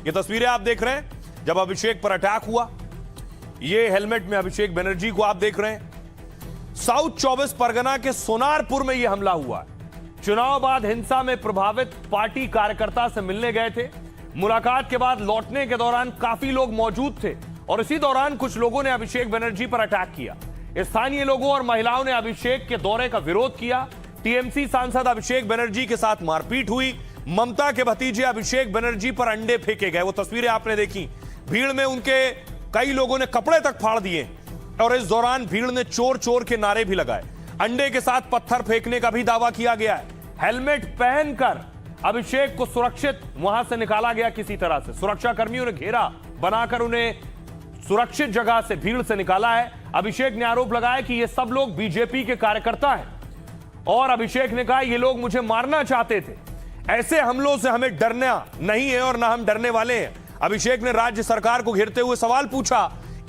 ये तस्वीरें आप देख रहे हैं जब अभिषेक पर अटैक हुआ। ये हेलमेट में अभिषेक बनर्जी को आप देख रहे हैं। साउथ 24 परगना के सोनारपुर में यह हमला हुआ है। चुनाव बाद हिंसा में प्रभावित पार्टी कार्यकर्ता से मिलने गए थे। मुलाकात के बाद लौटने के दौरान काफी लोग मौजूद थे और इसी दौरान कुछ लोगों ने अभिषेक बनर्जी पर अटैक किया। स्थानीय लोगों और महिलाओं ने अभिषेक के दौरे का विरोध किया। टीएमसी सांसद अभिषेक बनर्जी के साथ मारपीट हुई। ममता के भतीजे अभिषेक बनर्जी पर अंडे फेंके गए। वो तस्वीरें आपने देखी। भीड़ में उनके कई लोगों ने कपड़े तक फाड़ दिए और इस दौरान भीड़ ने चोर चोर के नारे भी लगाए। अंडे के साथ पत्थर फेंकने का भी दावा किया गया है। हेलमेट पहनकर अभिषेक को सुरक्षित वहां से निकाला गया। किसी तरह से सुरक्षा कर्मियों ने घेरा बनाकर उन्हें सुरक्षित जगह से भीड़ से निकाला है। अभिषेक ने आरोप लगाया कि ये सब लोग बीजेपी के कार्यकर्ता हैं और अभिषेक ने कहा ये लोग मुझे मारना चाहते थे। ऐसे हमलों से हमें डरना नहीं है और ना हम डरने वाले हैं। अभिषेक ने राज्य सरकार को घेरते हुए सवाल पूछा।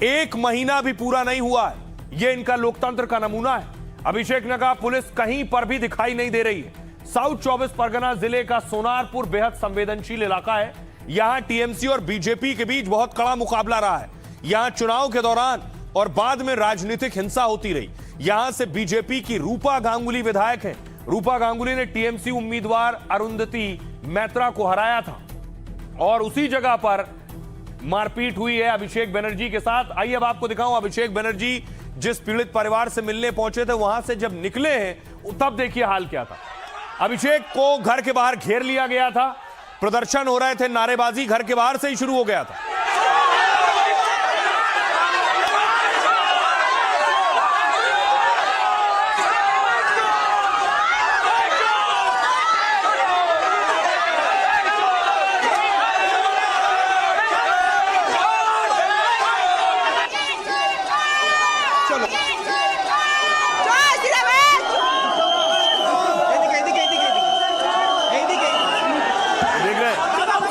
1 महीना भी पूरा नहीं हुआ है, यह इनका लोकतंत्र का नमूना है। अभिषेक ने कहा पुलिस कहीं पर भी दिखाई नहीं दे रही है। साउथ 24 परगना जिले का सोनारपुर बेहद संवेदनशील इलाका है। यहां टीएमसी और बीजेपी के बीच बहुत कड़ा मुकाबला रहा है। यहां चुनाव के दौरान और बाद में राजनीतिक हिंसा होती रही। यहां से बीजेपी की रूपा गांगुली विधायक हैं। रूपा गांगुली ने टीएमसी उम्मीदवार अरुंधति मैत्रा को हराया था और उसी जगह पर मारपीट हुई है अभिषेक बनर्जी के साथ। आइए अब आपको दिखाऊं अभिषेक बनर्जी जिस पीड़ित परिवार से मिलने पहुंचे थे वहां से जब निकले हैं तब देखिए हाल क्या था। अभिषेक को घर के बाहर घेर लिया गया था। प्रदर्शन हो रहे थे, नारेबाजी घर के बाहर से ही शुरू हो गया था।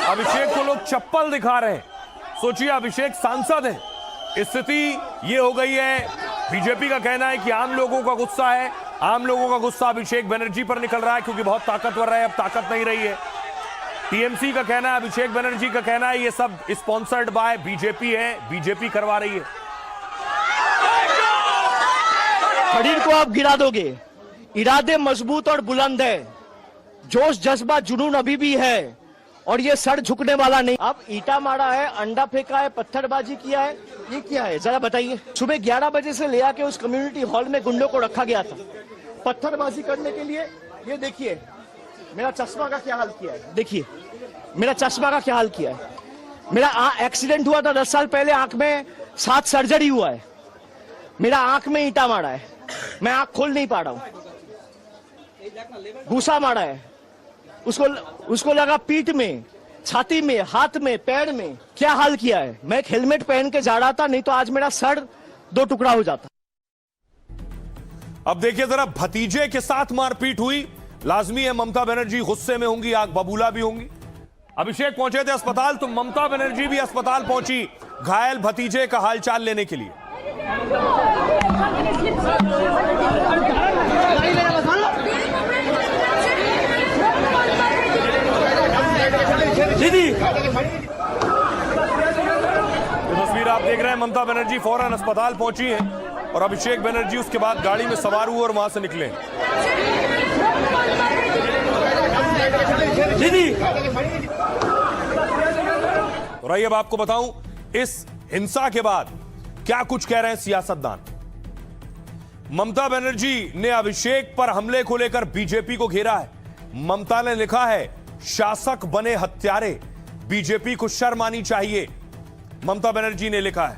अभिषेक को लोग चप्पल दिखा रहे हैं। सोचिए अभिषेक सांसद हैं। स्थिति ये हो गई है। बीजेपी का कहना है कि आम लोगों का गुस्सा है। आम लोगों का गुस्सा अभिषेक बनर्जी पर निकल रहा है क्योंकि बहुत ताकतवर है, अब ताकत नहीं रही है। टीएमसी का कहना है, अभिषेक बनर्जी का कहना है ये सब स्पॉन्सर्ड बाय बीजेपी है, बीजेपी करवा रही है। खड़ीर को आप गिरा दोगे। इरादे मजबूत और बुलंद है, जोश जज्बा जुनून अभी भी है और ये सर झुकने वाला नहीं। अब ईटा मारा है, अंडा फेंका है, पत्थरबाजी किया है, ये क्या है जरा बताइए। सुबह 11 बजे से ले आके उस कम्युनिटी हॉल में गुंडों को रखा गया था पत्थरबाजी करने के लिए। ये देखिए मेरा चश्मा का क्या हाल किया है। देखिए मेरा चश्मा का क्या हाल किया है। मेरा एक्सीडेंट हुआ था 10 साल पहले, आंख में 7 सर्जरी हुआ है। मेरा आंख में ईटा मारा है, मैं आंख खोल नहीं पा रहा हूं। घूसा मारा है, उसको लगा पीठ में, छाती में, हाथ में, पैर में। क्या हाल किया है। मैं एक हेलमेट पहन के जा रहा था, नहीं तो आज मेरा सर 2 टुकड़ा हो जाता। अब देखिए जरा, भतीजे के साथ मारपीट हुई। लाजमी है ममता बनर्जी गुस्से में होंगी, आग बबूला भी होंगी। अभिषेक पहुंचे थे अस्पताल तो ममता बनर्जी भी अस्पताल पहुंची घायल भतीजे का हालचाल लेने के लिए। दीदी ये तस्वीर आप देख रहे हैं। ममता बनर्जी फौरन अस्पताल पहुंची हैं और अभिषेक बनर्जी उसके बाद गाड़ी में सवार हुए और वहां से निकले। दीदी और आइए अब आपको बताऊं इस हिंसा के बाद क्या कुछ कह रहे हैं सियासतदान। ममता बनर्जी ने अभिषेक पर हमले को लेकर बीजेपी को घेरा है। ममता ने लिखा है शासक बने हत्यारे, बीजेपी को शर्म आनी चाहिए, ममता बनर्जी ने लिखा है।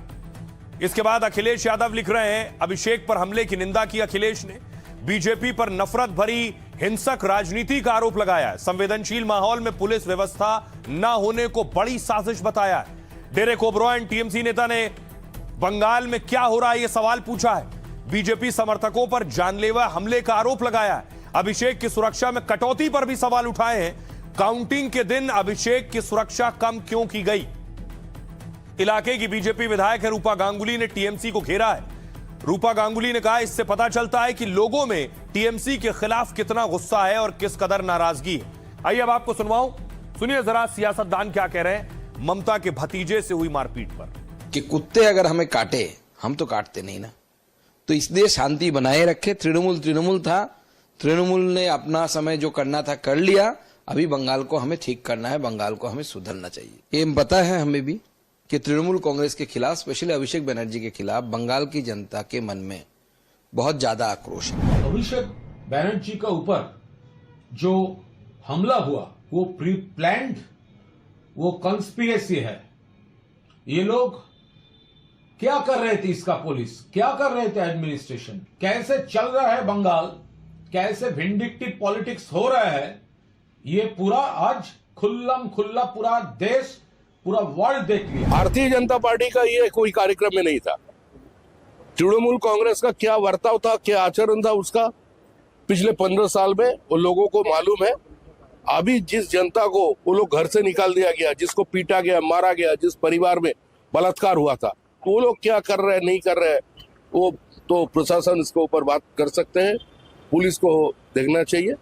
इसके बाद अखिलेश यादव लिख रहे हैं अभिषेक पर हमले की निंदा की अखिलेश ने। बीजेपी पर नफरत भरी हिंसक राजनीति का आरोप लगाया है। संवेदनशील माहौल में पुलिस व्यवस्था न होने को बड़ी साजिश बताया है। डेरेक ओब्रायन टीएमसी नेता ने बंगाल में क्या हो रहा है यह सवाल पूछा है। बीजेपी समर्थकों पर जानलेवा हमले का आरोप लगाया है। अभिषेक की सुरक्षा में कटौती पर भी सवाल उठाए हैं। काउंटिंग के दिन अभिषेक की सुरक्षा कम क्यों की गई। इलाके की बीजेपी विधायक है रूपा गांगुली ने टीएमसी को घेरा है। रूपा गांगुली ने कहा इससे पता चलता है कि लोगों में टीएमसी के खिलाफ कितना गुस्सा है और किस कदर नाराजगी है। आइए अब आपको सुनवाऊं, सुनिए जरा सियासतदान क्या कह रहे हैं। ममता के भतीजे से हुई मारपीट पर। कि कुत्ते अगर हमें काटे, हम तो काटते नहीं ना, तो इसलिए शांति बनाए रखे। तृणमूल था, तृणमूल ने अपना समय जो करना था कर लिया। अभी बंगाल को हमें ठीक करना है, बंगाल को हमें सुधरना चाहिए। ये पता है हमें भी कि तृणमूल कांग्रेस के खिलाफ, स्पेशली अभिषेक बनर्जी के खिलाफ बंगाल की जनता के मन में बहुत ज्यादा आक्रोश है। अभिषेक बनर्जी का ऊपर जो हमला हुआ वो प्री प्लान्ड, वो कंस्पिरेसी है। ये लोग क्या कर रहे थे, इसका पुलिस क्या कर रहे थे, एडमिनिस्ट्रेशन कैसे चल रहा है बंगाल, कैसे विंडिक्टिव पॉलिटिक्स हो रहा है, ये पूरा आज खुल्लम खुल्ला पूरा देश, पूरा वर्ल्ड देख लिया। भारतीय जनता पार्टी का ये कोई कार्यक्रम में नहीं था। तृणमूल कांग्रेस का क्या वर्ताव था, क्या आचरण था उसका पिछले 15 साल में वो लोगों को मालूम है। अभी जिस जनता को वो लोग घर से निकाल दिया गया, जिसको पीटा गया, मारा गया, जिस परिवार में बलात्कार हुआ था, वो लोग क्या कर रहे हैं, नहीं कर रहे हैं, वो तो प्रशासन इसके ऊपर बात कर सकते हैं, पुलिस को देखना चाहिए।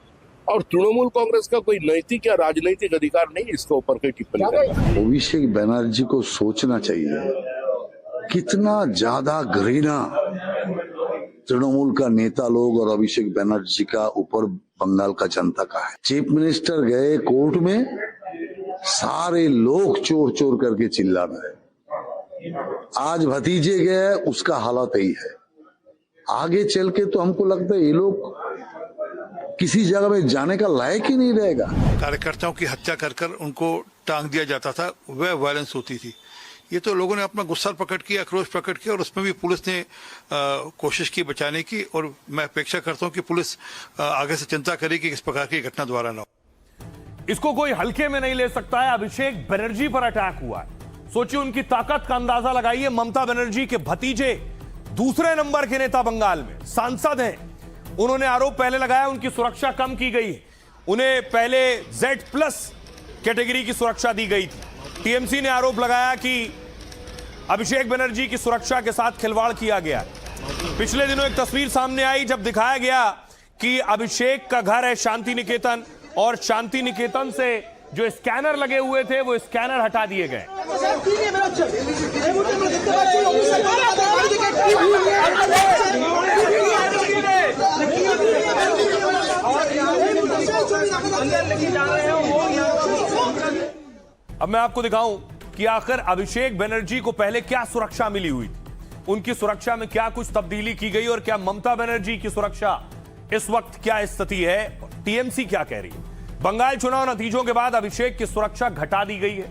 और तृणमूल कांग्रेस का कोई नैतिक या राजनीतिक अधिकार नहीं इसके ऊपर कोई टिप्पणी करना। अभिषेक बनर्जी को सोचना चाहिए कितना ज्यादा घृणा तृणमूल का नेता लोग और अभिषेक बनर्जी का ऊपर बंगाल का जनता का है। चीफ मिनिस्टर गए कोर्ट में, सारे लोग चोर चोर करके चिल्ला रहे हैं। आज भतीजे गए, उसका हालत यही है। आगे चल के तो हमको लगता है ये लोग किसी जगह में जाने का लायक ही नहीं रहेगा। कार्यकर्ताओं की हत्या कर कर उनको टांग दिया जाता था, वह वायलेंस होती थी। ये तो लोगों ने अपना गुस्सा प्रकट किया, आक्रोश प्रकट किया, और उसमें भी पुलिस ने कोशिश की बचाने की। और मैं अपेक्षा करता हूं कि पुलिस आगे से चिंता करेगी कि इस प्रकार की घटना दोबारा न हो। इसको कोई हल्के में नहीं ले सकता है। अभिषेक बनर्जी पर अटैक हुआ है, सोचिए उनकी ताकत का अंदाजा लगाइए। ममता बनर्जी के भतीजे दूसरे नंबर के नेता बंगाल में सांसद हैं। उन्होंने आरोप पहले लगाया उनकी सुरक्षा कम की गई, उन्हें पहले Z+ कैटेगरी की सुरक्षा दी गई थी। टीएमसी ने आरोप लगाया कि अभिषेक बनर्जी की सुरक्षा के साथ खिलवाड़ किया गया। पिछले दिनों एक तस्वीर सामने आई जब दिखाया गया कि अभिषेक का घर है शांति निकेतन, और शांति निकेतन से जो स्कैनर लगे हुए थे वो स्कैनर हटा दिए गए। अब मैं आपको दिखाऊं कि आखिर अभिषेक बनर्जी को पहले क्या सुरक्षा मिली हुई थी, उनकी सुरक्षा में क्या कुछ तब्दीली की गई, और क्या ममता बनर्जी की सुरक्षा इस वक्त क्या स्थिति है, टीएमसी क्या कह रही है। बंगाल चुनाव नतीजों के बाद अभिषेक की सुरक्षा घटा दी गई है।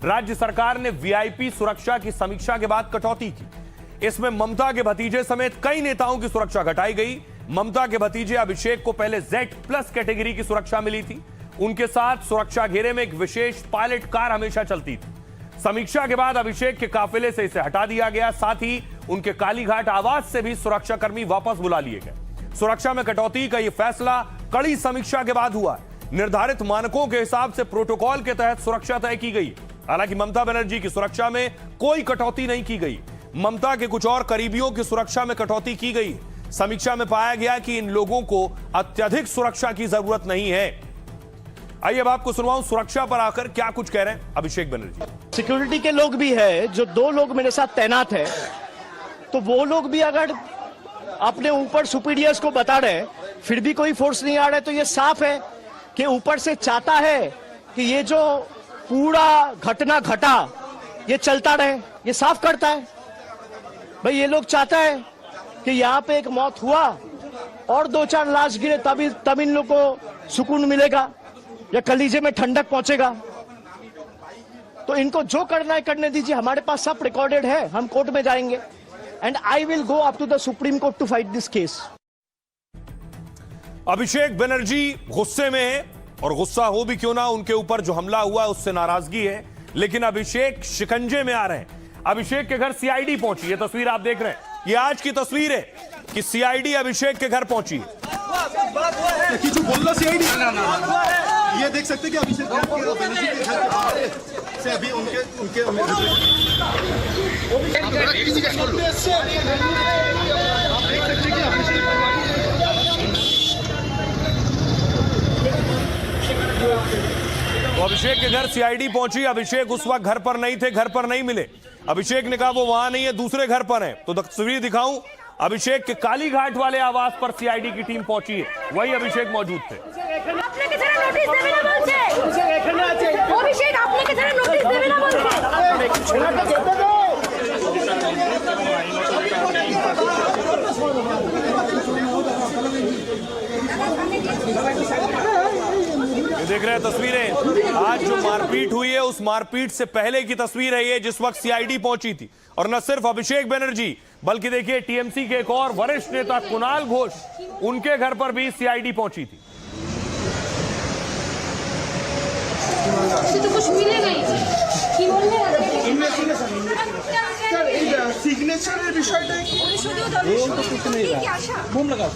राज्य सरकार ने वीआईपी सुरक्षा की समीक्षा के बाद कटौती की। इसमें ममता के भतीजे समेत कई नेताओं की सुरक्षा घटाई गई। ममता के भतीजे अभिषेक को पहले Z+ कैटेगरी की सुरक्षा मिली थी। उनके साथ सुरक्षा घेरे में एक विशेष पायलट कार हमेशा चलती थी। समीक्षा के बाद अभिषेक के काफिले से इसे हटा दिया गया। साथ ही उनके कालीघाट आवास से भी सुरक्षाकर्मी वापस बुला लिए गए। सुरक्षा में कटौती का यह फैसला कड़ी समीक्षा के बाद हुआ। निर्धारित मानकों के हिसाब से प्रोटोकॉल के तहत सुरक्षा तय की गई। हालांकि ममता बनर्जी की सुरक्षा में कोई कटौती नहीं की गई। ममता के कुछ और करीबियों की सुरक्षा में कटौती की गई। समीक्षा में पाया गया कि इन लोगों को अत्यधिक सुरक्षा की जरूरत नहीं है। आइए अब आपको सुनवाऊं सुरक्षा पर आकर क्या कुछ कह रहे हैं अभिषेक बनर्जी। सिक्योरिटी के लोग भी है, जो 2 लोग मेरे साथ तैनात है, तो वो लोग भी अगर अपने ऊपर सुपीरियर्स को बता रहे फिर भी कोई फोर्स नहीं आ रहा है, तो ये साफ है कि ऊपर से चाहता है कि ये जो पूरा घटना घटा ये चलता रहे। ये साफ करता है भाई, ये लोग चाहता है कि यहाँ पे एक मौत हुआ और 2-4 लाश गिरे, तब इन लोग को सुकून मिलेगा या कलीजे में ठंडक पहुंचेगा। तो इनको जो करना है करने दीजिए, हमारे पास सब रिकॉर्डेड है, हम कोर्ट में जाएंगे and I will go up to the Supreme Court to fight this case. Abhishek Banerjee गुस्से में है, और गुस्सा हो भी क्यों ना, उनके ऊपर जो हमला हुआ उससे नाराजगी है, लेकिन अभिषेक शिकंजे में आ रहे हैं। अभिषेक के घर सीआईडी पहुंची, ये तस्वीर आप देख रहे हैं, ये आज की तस्वीर है कि सीआईडी अभिषेक के घर पहुंची। जो बोल सीआईडी ये देख सकते कि अभिषेक बनर्जी के घर के बाहर से अभी उनके तो अभिषेक के घर सीआईडी पहुंची। अभिषेक उस वक्त घर पर नहीं थे, घर पर नहीं मिले। अभिषेक ने कहा वो वहां नहीं है, दूसरे घर पर है। तो तस्वीर दिखाऊं, अभिषेक के कालीघाट वाले आवास पर सीआईडी की टीम पहुंची है, वही अभिषेक मौजूद थे। देख रहे हैं तस्वीरें, आज जो मारपीट हुई है उस मारपीट से पहले की तस्वीर है ये, जिस वक्त सीआईडी पहुंची थी। और न सिर्फ अभिषेक बनर्जी बल्कि देखिए टीएमसी के एक और वरिष्ठ नेता कुणाल घोष, उनके घर पर भी सीआईडी पहुंची थी। तो कुछ मिलेगा ही কি বললে সিগনেচারের বিষয়টা ঘুম লাগা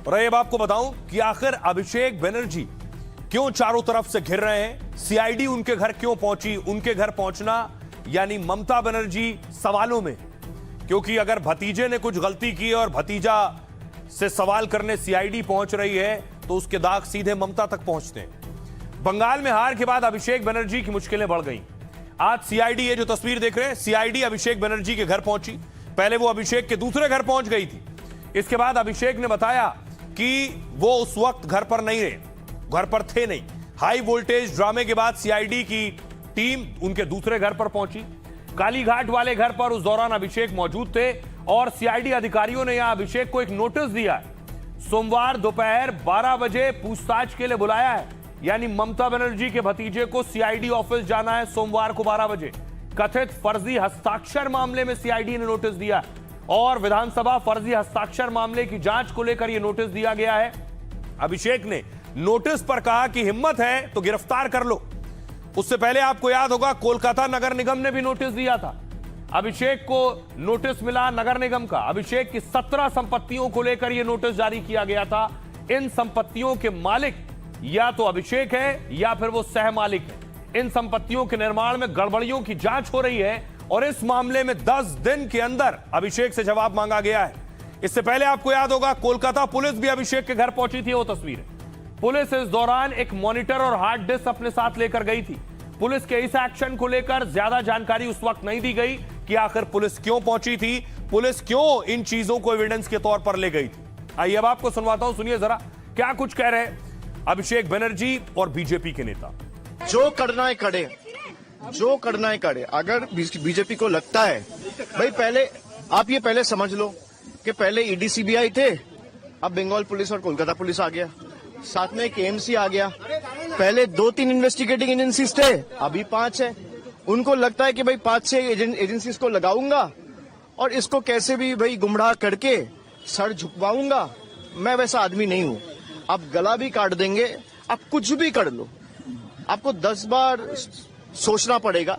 और अब आपको बताऊं कि आखिर अभिषेक बनर्जी क्यों चारों तरफ से घिर रहे हैं, सीआईडी उनके घर क्यों पहुंची, उनके घर पहुंचना यानी ममता बनर्जी सवालों में। क्योंकि अगर भतीजे ने कुछ गलती की और भतीजा से सवाल करने सीआईडी पहुंच रही है तो उसके दाग सीधे ममता तक पहुंचते हैं। बंगाल में हार के बाद अभिषेक बनर्जी की मुश्किलें बढ़ गई। आज सीआईडी, ये जो तस्वीर देख रहे हैं, सीआईडी अभिषेक बनर्जी के घर पहुंची। पहले वो अभिषेक के दूसरे घर पहुंच गई थी। इसके बाद अभिषेक ने बताया कि वो उस वक्त घर पर नहीं रहे, घर पर थे नहीं। हाई वोल्टेज ड्रामे के बाद सीआईडी की टीम उनके दूसरे घर पर पहुंची। कालीघाट वाले घर पर उस दौरान अभिषेक मौजूद थे और सीआईडी अधिकारियों ने यहां अभिषेक को एक नोटिस दिया है। सोमवार दोपहर 12 बजे पूछताछ के लिए बुलाया है, यानी ममता बनर्जी के भतीजे को सीआईडी ऑफिस जाना है सोमवार को 12 बजे। कथित फर्जी हस्ताक्षर मामले में सीआईडी ने नोटिस दिया और विधानसभा फर्जी हस्ताक्षर मामले की जांच को लेकर यह नोटिस दिया गया है। अभिषेक ने नोटिस पर कहा कि हिम्मत है तो गिरफ्तार कर लो। उससे पहले आपको याद होगा कोलकाता नगर निगम ने भी नोटिस दिया था। अभिषेक को नोटिस मिला नगर निगम का। अभिषेक की 17 संपत्तियों को लेकर यह नोटिस जारी किया गया था। इन संपत्तियों के मालिक या तो अभिषेक है या फिर वो सह मालिक है। इन संपत्तियों के निर्माण में गड़बड़ियों की जांच हो रही है और इस मामले में 10 दिन के अंदर अभिषेक से जवाब मांगा गया है। इससे पहले आपको याद होगा कोलकाता पुलिस भी अभिषेक के घर पहुंची थी। वो तस्वीर, पुलिस इस दौरान एक मॉनिटर और हार्ड डिस्क अपने साथ लेकर गई थी। पुलिस के इस एक्शन को लेकर ज्यादा जानकारी उस वक्त नहीं दी गई कि आखिर पुलिस क्यों पहुंची थी, पुलिस क्यों इन चीजों को एविडेंस के तौर पर ले गई थी। आइए अब आपको सुनवाता हूं, सुनिए जरा क्या कुछ कह रहे हैं अभिषेक बनर्जी और बीजेपी के नेता। जो करना है करे, जो करना है करे। अगर बीजेपी को लगता है भाई, पहले आप ये पहले समझ लो कि पहले ईडी सीबीआई थे, अब बंगाल पुलिस और कोलकाता पुलिस आ गया, साथ में एक एएमसी आ गया। पहले 2-3 इन्वेस्टिगेटिंग एजेंसीज थे, अभी 5 है। उनको लगता है कि भाई 5-6 एजेंसीज को लगाऊंगा और इसको कैसे भी भाई गुमराह करके सर झुकवाऊंगा। मैं वैसा आदमी नहीं हूं। आप गला भी काट देंगे, आप कुछ भी कर लो, आपको 10 बार सोचना पड़ेगा,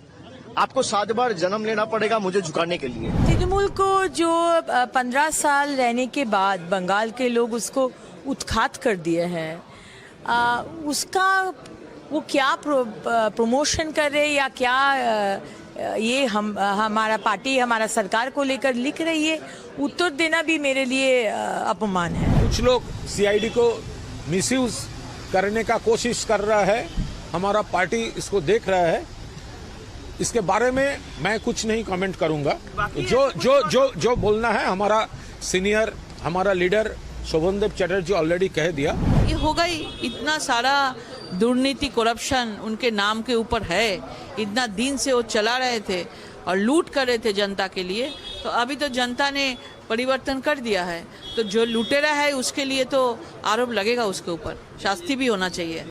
आपको 7 बार जन्म लेना पड़ेगा मुझे झुकाने के लिए। तृणमूल को जो 15 साल रहने के बाद बंगाल के लोग उसको उत्खात कर दिए हैं, उसका वो क्या प्रमोशन कर रहे या क्या ये हमारा पार्टी हमारा सरकार को लेकर लिख रही है, उत्तर देना भी मेरे लिए अपमान है। कुछ लोग सीआईडी को मिसयूज करने का कोशिश कर रहा है, हमारा पार्टी इसको देख रहा है। इसके बारे में मैं कुछ नहीं कमेंट करूंगा। जो जो जो जो बोलना है हमारा सीनियर, हमारा लीडर शोभनदेव चटर्जी ऑलरेडी कह दिया। ये होगा ही, इतना सारा दुर्नीति करप्शन उनके नाम के ऊपर है। इतना दिन से वो चला रहे थे और लूट कर रहे थे जनता के लिए, तो अभी तो जनता ने परिवर्तन कर दिया है। तो जो लुटेरा है उसके लिए तो आरोप लगेगा, उसके ऊपर शास्ति भी होना चाहिए।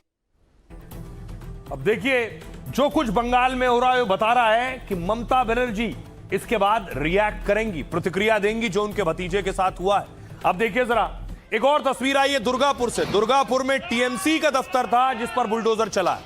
अब देखिए जो कुछ बंगाल में हो रहा है वो बता रहा है कि ममता बनर्जी इसके बाद रिएक्ट करेंगी, प्रतिक्रिया देंगी जो उनके भतीजे के साथ हुआ है। अब देखिए जरा एक और तस्वीर आई है दुर्गापुर से। दुर्गापुर में टीएमसी का दफ्तर था जिस पर बुलडोजर चला।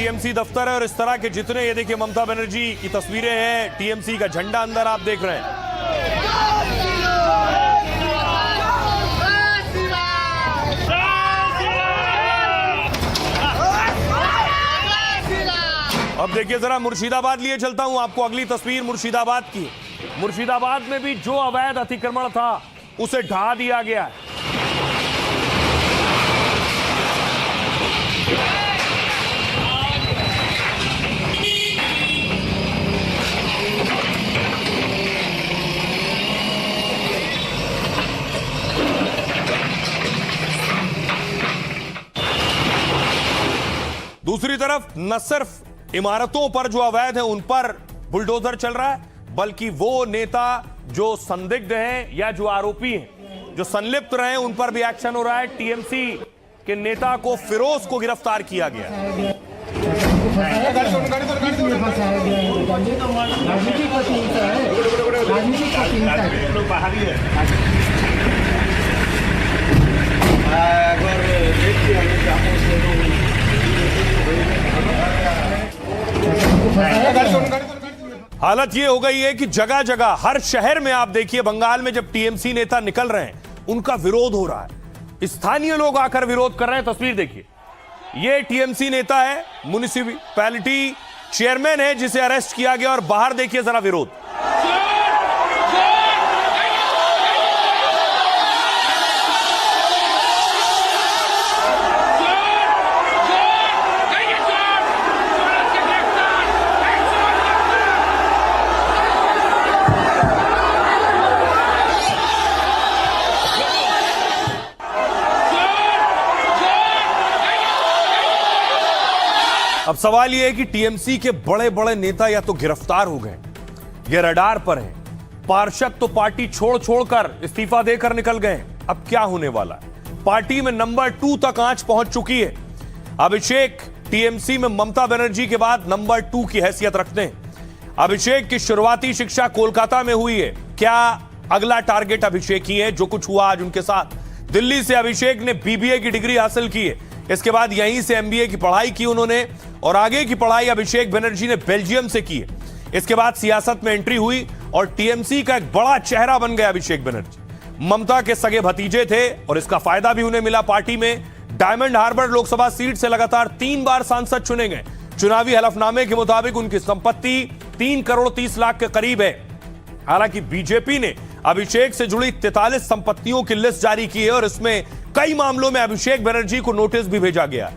टीएमसी दफ्तर है और इस तरह के जितने, ये देखिए ममता बनर्जी की तस्वीरें हैं, टीएमसी का झंडा अंदर आप देख रहे हैं। अब देखिए जरा मुर्शिदाबाद लिए चलता हूं आपको, अगली तस्वीर मुर्शिदाबाद की। मुर्शिदाबाद में भी जो अवैध अतिक्रमण था उसे ढा दिया गया है। दूसरी तरफ न सिर्फ इमारतों पर जो अवैध है उन पर बुलडोजर चल रहा है, बल्कि वो नेता जो संदिग्ध हैं या जो आरोपी हैं, जो संलिप्त रहे, उन पर भी एक्शन हो रहा है। टीएमसी के नेता को, फिरोज को गिरफ्तार किया गया है। हालत ये हो गई है कि जगह जगह, हर शहर में आप देखिए, बंगाल में जब टीएमसी नेता निकल रहे हैं उनका विरोध हो रहा है, स्थानीय लोग आकर विरोध कर रहे हैं। तस्वीर देखिए, ये टीएमसी नेता है, म्युनिसिपैलिटी चेयरमैन है, जिसे अरेस्ट किया गया, और बाहर देखिए जरा विरोध। अब सवाल यह है कि टीएमसी के बड़े बड़े नेता या तो गिरफ्तार हो गए, ये रडार पर हैं, पार्षद तो पार्टी छोड़ छोड़कर इस्तीफा देकर निकल गए। अब क्या होने वाला है? पार्टी में नंबर 2 तक आंच पहुंच चुकी है। अभिषेक टीएमसी में ममता बनर्जी के बाद नंबर 2 की हैसियत रखते हैं। अभिषेक की शुरुआती शिक्षा कोलकाता में हुई है। क्या अगला टारगेट अभिषेक ही है? जो कुछ हुआ आज उनके साथ, दिल्ली से अभिषेक ने बीबीए की डिग्री हासिल की है, इसके बाद यहीं से एमबीए की पढ़ाई की उन्होंने, और आगे की पढ़ाई अभिषेक बनर्जी ने बेल्जियम से की है। इसके बाद सियासत में एंट्री हुई और टीएमसी का एक बड़ा चेहरा बन गया अभिषेक बनर्जी। ममता के सगे भतीजे थे और इसका फायदा भी उन्हें मिला। पार्टी में डायमंड हार्बर लोकसभा सीट से लगातार 3 बार सांसद चुने गए। चुनावी हलफनामे के मुताबिक उनकी संपत्ति 3 करोड़ 30 लाख के करीब है। हालांकि बीजेपी ने अभिषेक से जुड़ी 43 संपत्तियों की लिस्ट जारी की है और इसमें कई मामलों में अभिषेक बनर्जी को नोटिस भी भेजा गया।